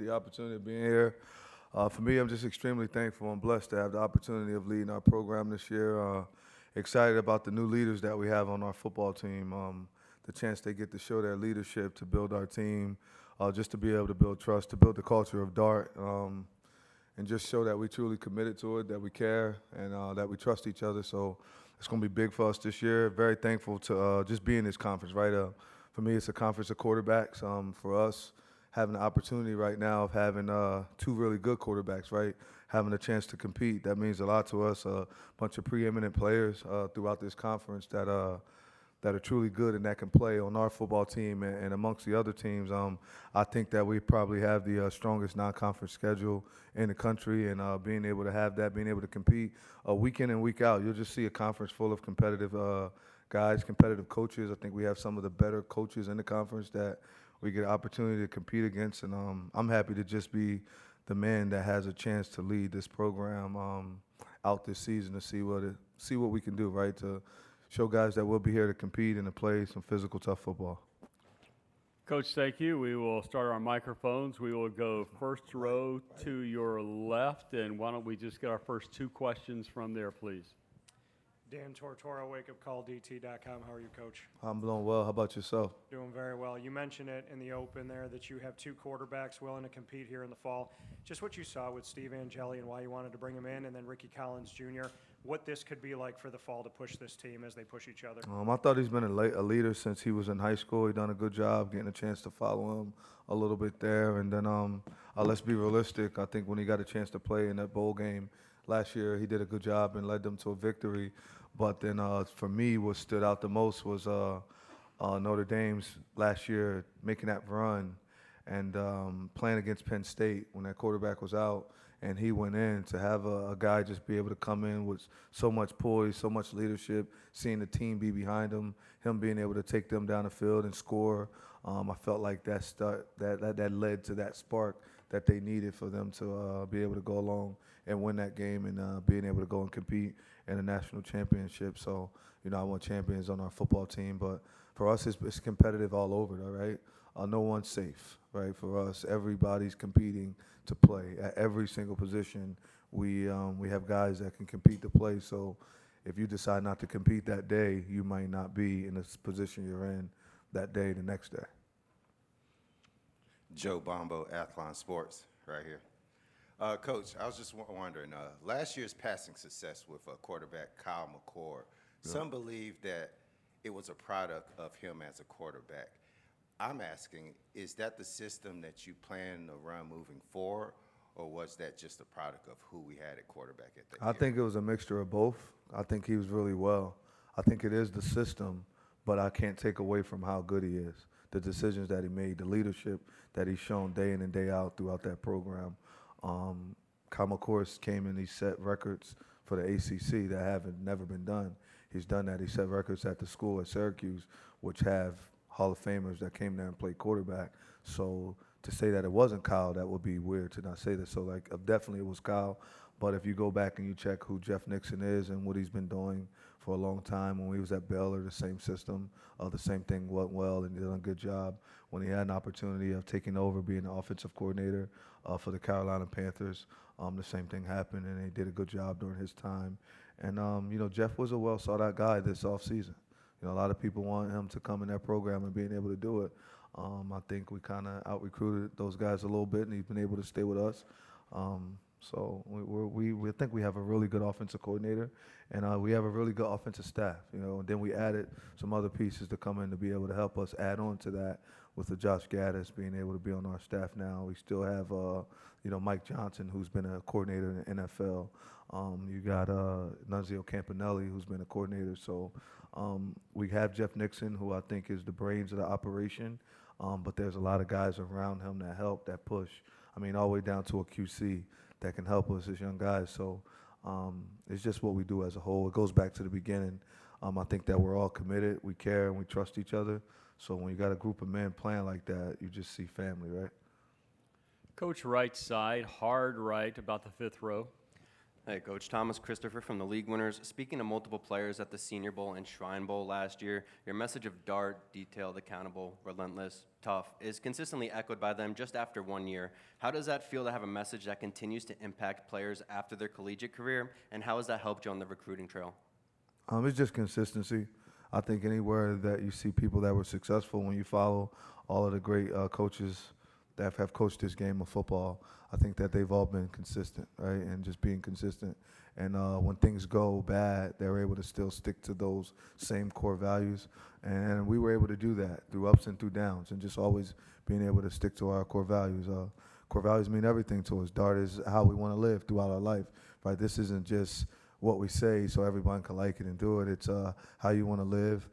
the opportunity of being here. For me, I'm just extremely thankful and blessed to have the opportunity of leading our program this year. Excited about the new leaders that we have on our football team. The chance they get to show their leadership to build our team, just to be able to build trust, to build the culture of Dart, and just show that we truly committed to it, that we care, and that we trust each other. So it's going to be big for us this year. Very thankful to just be in this conference, right? For me, it's a conference of quarterbacks. For us, having the opportunity right now of having two really good quarterbacks, right? Having a chance to compete, that means a lot to us. A bunch of preeminent players throughout this conference that are truly good and that can play on our football team and amongst the other teams. I think that we probably have the strongest non-conference schedule in the country, and being able to have that, being able to compete week in and week out, you'll just see a conference full of competitive guys, competitive coaches. I think we have some of the better coaches in the conference that we get an opportunity to compete against, and I'm happy to just be the man that has a chance to lead this program out this season to see what we can do, right? To show guys that we'll be here to compete and to play some physical, tough football. Coach, thank you. We will start our microphones. We will go first row to your left, and why don't we just get our first two questions from there, please. Dan Tortora, wakeupcalldt.com. How are you, Coach? I'm doing well. How about yourself? Doing very well. You mentioned it in the open there that you have two quarterbacks willing to compete here in the fall. Just what you saw with Steve Angeli and why you wanted to bring him in, and then Ricky Collins Jr., what this could be like for the fall to push this team as they push each other. I thought he's been a leader since he was in high school. He done a good job getting a chance to follow him a little bit there. And then let's be realistic. I think when he got a chance to play in that bowl game last year, he did a good job and led them to a victory. But then for me, what stood out the most was Notre Dame's last year making that run and playing against Penn State when that quarterback was out and he went in. To have a guy just be able to come in with so much poise, so much leadership, seeing the team be behind him being able to take them down the field and score. I felt like that led to that spark that they needed for them to be able to go along and win that game and being able to go and compete in a national championship. So, I want champions on our football team, but for us, it's competitive all over, all right? No one's safe, right? For us, everybody's competing to play. At every single position, we have guys that can compete to play. So if you decide not to compete that day, you might not be in the position you're in that day the next day. Joe Bombo, Athlon Sports, right here. Coach, I was just wondering, last year's passing success with quarterback Kyle McCord, some believe that it was a product of him as a quarterback. I'm asking, is that the system that you plan to run moving forward, or was that just a product of who we had at quarterback at that I think it was a mixture of both. I think he was really well. I think it is the system, but I can't take away from how good he is, the decisions that he made, the leadership that he's shown day in and day out throughout that program. Kyle McCord came and he set records for the ACC that haven't never been done. He's done that. He set records at the school at Syracuse, which have Hall of Famers that came there and played quarterback. So to say that it wasn't Kyle, that would be weird to not say that. So definitely it was Kyle. But if you go back and you check who Jeff Nixon is and what he's been doing for a long time, when he was at Baylor, the same system, the same thing went well and he did a good job. When he had an opportunity of taking over, being the offensive coordinator for the Carolina Panthers, the same thing happened, and he did a good job during his time. And, Jeff was a well-sought-out guy this offseason. A lot of people want him to come in that program and being able to do it. I think we kind of out-recruited those guys a little bit, and he's been able to stay with us. So we think we have a really good offensive coordinator, and we have a really good offensive staff. And then we added some other pieces to come in to be able to help us add on to that with the Josh Gaddis being able to be on our staff now. We still have Mike Johnson, who's been a coordinator in the NFL. You got Nunzio Campanelli, who's been a coordinator. So we have Jeff Nixon, who I think is the brains of the operation, but there's a lot of guys around him that help, that push. All the way down to a QC that can help us as young guys. So it's just what we do as a whole. It goes back to the beginning. I think that we're all committed, we care, and we trust each other. So when you got a group of men playing like that, you just see family, right? Coach, right side, hard right, about the fifth row. Hey, Coach Thomas Christopher from the League Winners. Speaking to multiple players at the Senior Bowl and Shrine Bowl last year, your message of dart, detailed, accountable, relentless, tough is consistently echoed by them just after 1 year. How does that feel to have a message that continues to impact players after their collegiate career, and how has that helped you on the recruiting trail? It's just consistency. I think anywhere that you see people that were successful, when you follow all of the great coaches that have coached this game of football, I think that they've all been consistent, right? And just being consistent. And when things go bad, they're able to still stick to those same core values. And we were able to do that through ups and through downs, and just always being able to stick to our core values. Core values mean everything to us. DART is how we want to live throughout our life, right? This isn't just what we say so everyone can like it and do it. It's how you want to live.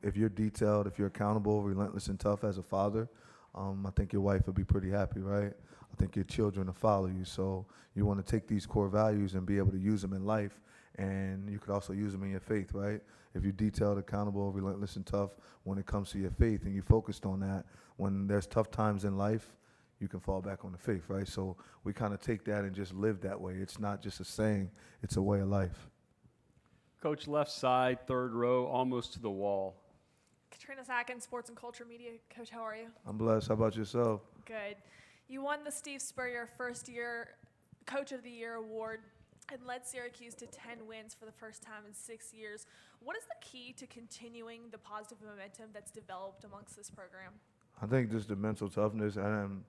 If you're detailed, if you're accountable, relentless, and tough as a father, I think your wife will be pretty happy, right? I think your children will follow you. So you want to take these core values and be able to use them in life, and you could also use them in your faith, right? If you're detailed, accountable, relentless, and tough when it comes to your faith, and you focused on that, when there's tough times in life, you can fall back on the faith, right? So we kind of take that and just live that way. It's not just a saying, it's a way of life. Coach, left side, third row, almost to the wall. Katrina Sacken, Sports and Culture Media. Coach, how are you? I'm blessed. How about yourself? Good. You won the Steve Spurrier First Year Coach of the Year award and led Syracuse to 10 wins for the first time in 6 years. What is the key to continuing the positive momentum that's developed amongst this program? I think just the mental toughness, and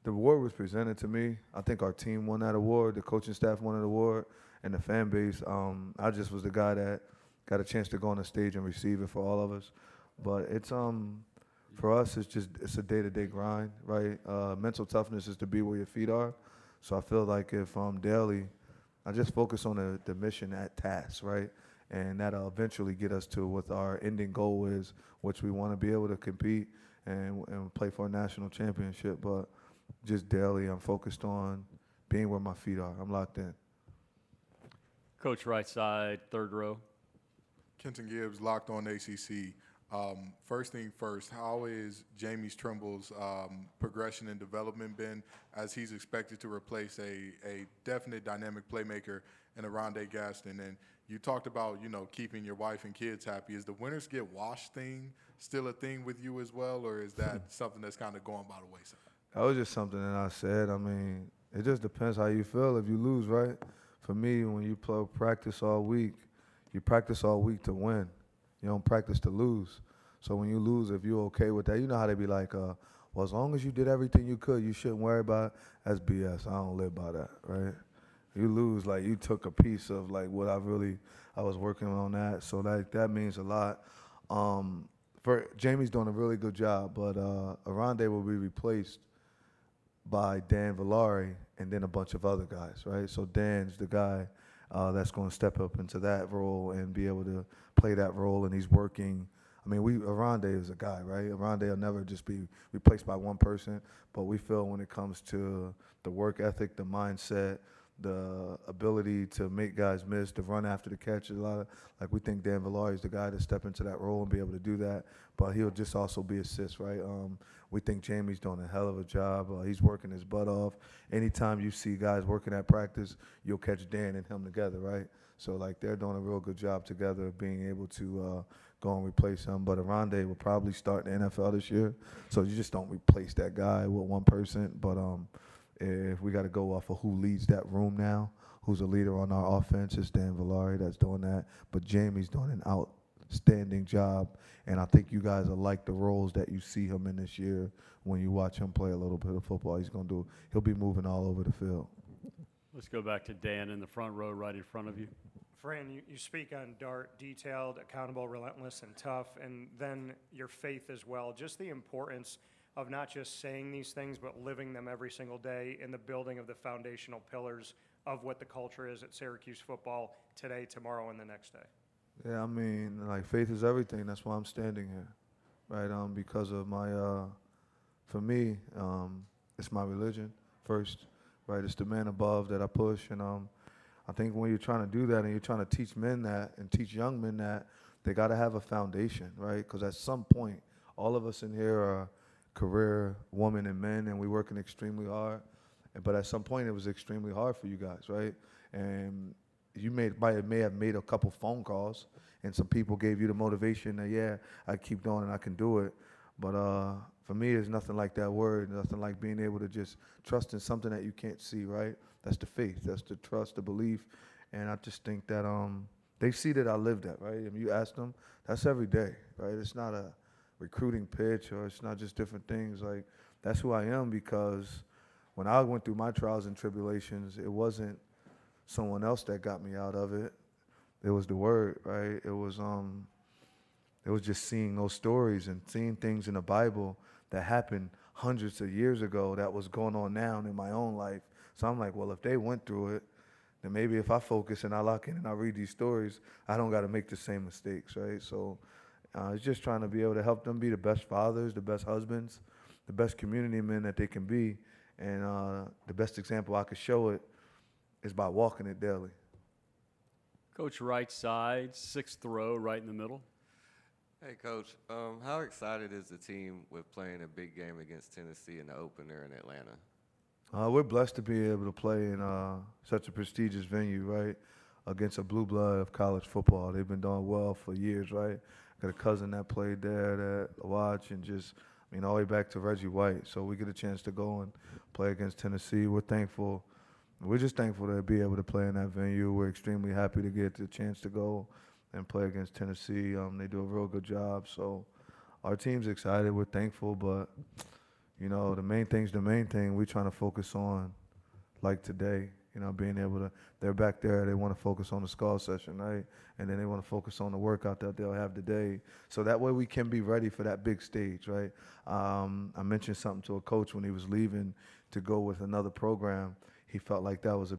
the award was presented to me. I think our team won that award, the coaching staff won that award, and the fan base. I just was the guy that got a chance to go on the stage and receive it for all of us. But it's for us, it's a day-to-day grind, right? Mental toughness is to be where your feet are. So I feel like if daily, I just focus on the mission at task, right? And that'll eventually get us to what our ending goal is, which we want to be able to compete and play for a national championship. But just daily, I'm focused on being where my feet are. I'm locked in. Coach, right side, third row. Kenton Gibbs, Locked On ACC. First thing first, how is Jamie Trimble's progression and development been as he's expected to replace a definite dynamic playmaker in Arondé Gaston? And you talked about, keeping your wife and kids happy. Is the winners get washed thing still a thing with you as well, or is that something that's kind of going by the wayside? That was just something that I said. I mean, it just depends how you feel if you lose, right? For me, when you practice all week, you practice all week to win. You don't practice to lose. So when you lose, if you're okay with that, you know how they be like, well, as long as you did everything you could, you shouldn't worry about it. That's BS. I don't live by that, right? You lose, like you took a piece of like what I was working on that. So that means a lot. For Jamie's doing a really good job, but Arondé will be replaced by Dan Villari and then a bunch of other guys, right? So Dan's the guy that's going to step up into that role and be able to play that role, and he's working. I mean, Arondé is a guy, right? Arondé will never just be replaced by one person, but we feel when it comes to the work ethic, the mindset, the ability to make guys miss, to run after the catch, we think Dan Villari is the guy to step into that role and be able to do that, but he'll just also be assist, right? We think Jamie's doing a hell of a job. He's working his butt off. Anytime you see guys working at practice, you'll catch Dan and him together, right? So, they're doing a real good job together of being able to go and replace him. But Arondé will probably start in the NFL this year, so you just don't replace that guy with one person. But if we got to go off of who leads that room now, who's a leader on our offense, it's Dan Villari that's doing that. But Jamie's doing an outstanding job, and I think you guys will like the roles that you see him in this year when you watch him play a little bit of football. He'll be moving all over the field. Let's go back to Dan in the front row right in front of you. Fran, you speak on DART, detailed, accountable, relentless, and tough, and then your faith as well. Just the importance of not just saying these things, but living them every single day in the building of the foundational pillars of what the culture is at Syracuse football today, tomorrow, and the next day. Yeah, I mean, faith is everything. That's why I'm standing here, right? Because of my, for me, it's my religion first, right? It's the man above that I push, and I think when you're trying to do that and you're trying to teach men that and teach young men that, they got to have a foundation, right? Because at some point, all of us in here are career women and men, and we're working extremely hard. But at some point, it was extremely hard for you guys, right? And you may have made a couple phone calls, and some people gave you the motivation that, yeah, I keep going and I can do it. But for me, it's nothing like that word, nothing like being able to just trust in something that you can't see, right? That's the faith, that's the trust, the belief. And I just think that they see that I live that, right? If you ask them, that's every day, right? It's not a recruiting pitch, or it's not just different things. Like, that's who I am, because when I went through my trials and tribulations, it wasn't someone else that got me out of it. It was the word, right? It was just seeing those stories and seeing things in the Bible that happened hundreds of years ago that was going on now in my own life. So I'm like, well, if they went through it, then maybe if I focus and I lock in and I read these stories, I don't got to make the same mistakes, right? So it's just trying to be able to help them be the best fathers, the best husbands, the best community men that they can be. And the best example I could show it is by walking it daily. Coach, right side, 6th row, right in the middle. Hey, Coach. How excited is the team with playing a big game against Tennessee in the opener in Atlanta? We're blessed to be able to play in such a prestigious venue, right, against a blue blood of college football. They've been doing well for years, right? Got a cousin that played there that I watch, and just, I mean, all the way back to Reggie White. So we get a chance to go and play against Tennessee. We're thankful. We're just thankful to be able to play in that venue. We're extremely happy to get the chance to go and play against Tennessee. They do a real good job. So our team's excited. We're thankful, but you know, the main thing's the main thing. We're trying to focus on, like today, you know, being able to, they're back there, they want to focus on the skull session, right? And then they want to focus on the workout that they'll have today. So that way we can be ready for that big stage, right? I mentioned something to a coach when he was leaving to go with another program. He felt like that was a